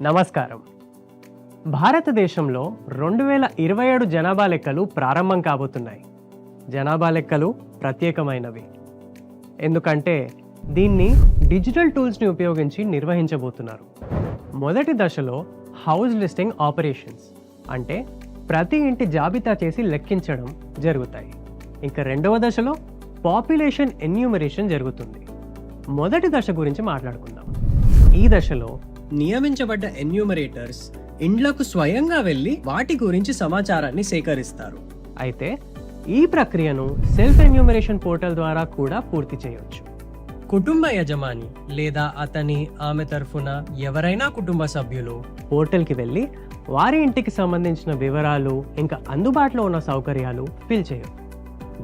నమస్కారం. భారతదేశంలో 2027 జనాభా లెక్కలు ప్రారంభం కాబోతున్నాయి. జనాభా లెక్కలు ప్రత్యేకమైనవి. ఎందుకంటే దీన్ని డిజిటల్ టూల్స్ని ఉపయోగించి నిర్వహించబోతున్నారు. మొదటి దశలో హౌస్ లిస్టింగ్ ఆపరేషన్స్ అంటే ప్రతి ఇంటి జాబితా చేసి లెక్కించడం జరుగుతాయి. ఇంకా రెండవ దశలో పాపులేషన్ ఎన్యూమరేషన్ జరుగుతుంది. మొదటి దశ గురించి మాట్లాడుకుందాం. ఈ దశలో నియమించబడ్డ ఎన్యూమరేటర్స్ ఇండ్లకు స్వయంగా వెళ్ళి వాటి గురించి సమాచారాన్ని సేకరిస్తారు. అయితే ఈ ప్రక్రియను సెల్ఫ్ ఎన్యూమరేషన్ పోర్టల్ ద్వారా కూడా పూర్తి చేయవచ్చు. కుటుంబ యజమాని లేదా ఆమె తరఫున ఎవరైనా కుటుంబ సభ్యులు పోర్టల్కి వెళ్ళి వారి ఇంటికి సంబంధించిన వివరాలు ఇంకా అందుబాటులో ఉన్న సౌకర్యాలు ఫిల్ చేయరు.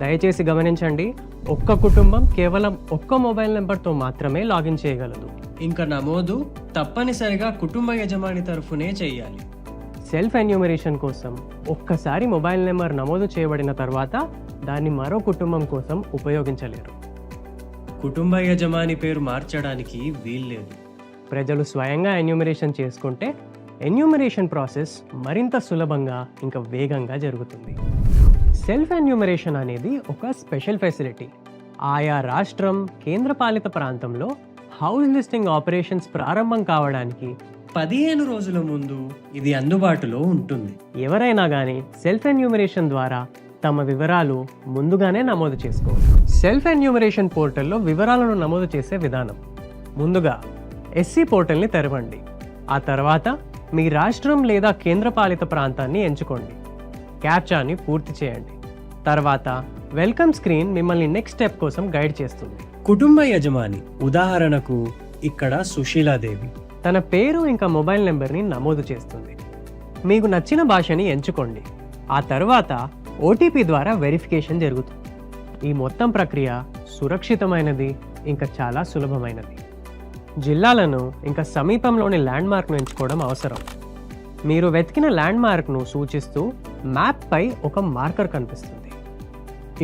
దయచేసి గమనించండి, ఒక్క కుటుంబం కేవలం ఒక్క మొబైల్ నెంబర్తో మాత్రమే లాగిన్ చేయగలదు. ఇంకా నమోదు తప్పనిసరిగా కుటుంబ యజమాని తరఫునే చేయాలి. సెల్ఫ్ ఎన్యూమరేషన్ కోసం ఒక్కసారి మొబైల్ నెంబర్ నమోదు చేయబడిన తర్వాత దాన్ని మరో కుటుంబం కోసం ఉపయోగించలేరు. కుటుంబ యజమాని పేరు మార్చడానికి వీల్లేదు. ప్రజలు స్వయంగా ఎన్యూమరేషన్ చేసుకుంటే ఎన్యూమరేషన్ ప్రాసెస్ మరింత సులభంగా ఇంకా వేగంగా జరుగుతుంది. సెల్ఫ్ ఎన్యూమరేషన్ అనేది ఒక స్పెషల్ ఫెసిలిటీ. ఆయా రాష్ట్రం, కేంద్రపాలిత ప్రాంతంలో హౌస్ లిస్టింగ్ ఆపరేషన్స్ ప్రారంభం కావడానికి 15 రోజుల ముందు ఇది అందుబాటులో ఉంటుంది. ఎవరైనా కానీ సెల్ఫ్ ఎన్యూమరేషన్ ద్వారా తమ వివరాలు ముందుగానే నమోదు చేసుకోవచ్చు. సెల్ఫ్ ఎన్యూమరేషన్ పోర్టల్లో వివరాలను నమోదు చేసే విధానం: ముందుగా ఎస్సీ పోర్టల్ని తెరవండి. ఆ తర్వాత మీ రాష్ట్రం లేదా కేంద్రపాలిత ప్రాంతాన్ని ఎంచుకోండి. క్యాప్చాని పూర్తి చేయండి. తర్వాత వెల్కమ్ స్క్రీన్ మిమ్మల్ని నెక్స్ట్ స్టెప్ కోసం గైడ్ చేస్తుంది. కుటుంబ యజమాని, ఉదాహరణకు ఇక్కడ సుశీలాదేవి, తన పేరు ఇంకా మొబైల్ నెంబర్ని నమోదు చేస్తుంది. మీకు నచ్చిన భాషని ఎంచుకోండి. ఆ తర్వాత ఓటీపీ ద్వారా వెరిఫికేషన్ జరుగుతుంది. ఈ మొత్తం ప్రక్రియ సురక్షితమైనది ఇంకా చాలా సులభమైనది. జిల్లాలను ఇంకా సమీపంలోని ల్యాండ్ మార్క్ను ఎంచుకోవడం అవసరం. మీరు వెతికిన ల్యాండ్ మార్క్ను సూచిస్తూ మ్యాప్పై ఒక మార్కర్ కనిపిస్తుంది.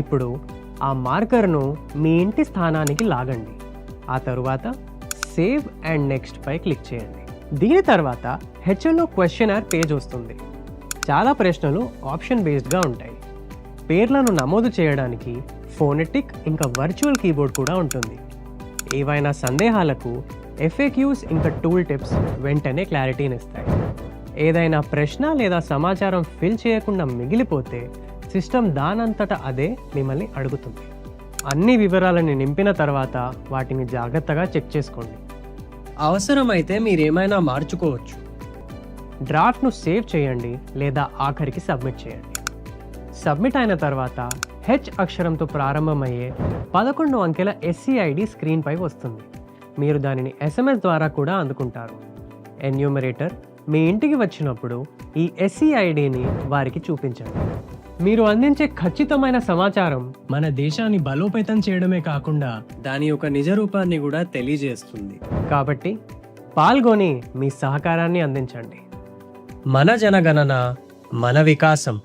ఇప్పుడు ఆ మార్కర్ను మీ ఇంటి స్థానానికి లాగండి. ఆ తరువాత సేవ్ అండ్ నెక్స్ట్ పై క్లిక్ చేయండి. దీని తర్వాత హెచ్ఎల్ఓ క్వశ్చనర్ పేజ్ వస్తుంది. చాలా ప్రశ్నలు ఆప్షన్ బేస్డ్గా ఉంటాయి. పేర్లను నమోదు చేయడానికి ఫోనెటిక్ ఇంకా వర్చువల్ కీబోర్డ్ కూడా ఉంటుంది. ఏవైనా సందేహాలకు ఎఫ్ఏక్యూస్ ఇంకా టూల్ టిప్స్ వెంటనే క్లారిటీని ఇస్తాయి. ఏదైనా ప్రశ్న లేదా సమాచారం ఫిల్ చేయకుండా మిగిలిపోతే సిస్టమ్ దానంతట అదే మిమ్మల్ని అడుగుతుంది. అన్ని వివరాలను నింపిన తర్వాత వాటిని జాగ్రత్తగా చెక్ చేసుకోండి. అవసరమైతే మీరేమైనా మార్చుకోవచ్చు. డ్రాఫ్ట్ను సేవ్ చేయండి లేదా ఆఖరికి సబ్మిట్ చేయండి. సబ్మిట్ అయిన తర్వాత హెచ్ అక్షరంతో ప్రారంభమయ్యే 11 అంకెల ఎస్సీఐడి స్క్రీన్పై వస్తుంది. మీరు దానిని ఎస్ఎంఎస్ ద్వారా కూడా అందుకుంటారు. ఎన్యూమరేటర్ మీ ఇంటికి వచ్చినప్పుడు ఈ ఎస్సీఐడిని వారికి చూపించండి. మీరు అందించే ఖచ్చితమైన సమాచారం మన దేశాన్ని బలోపేతం చేయడమే కాకుండా దాని యొక్క నిజ రూపాన్ని కూడా తెలియజేస్తుంది. కాబట్టి పాల్గొని మీ సహకారాన్ని అందించండి. మన జనగణన, మన వికాసం.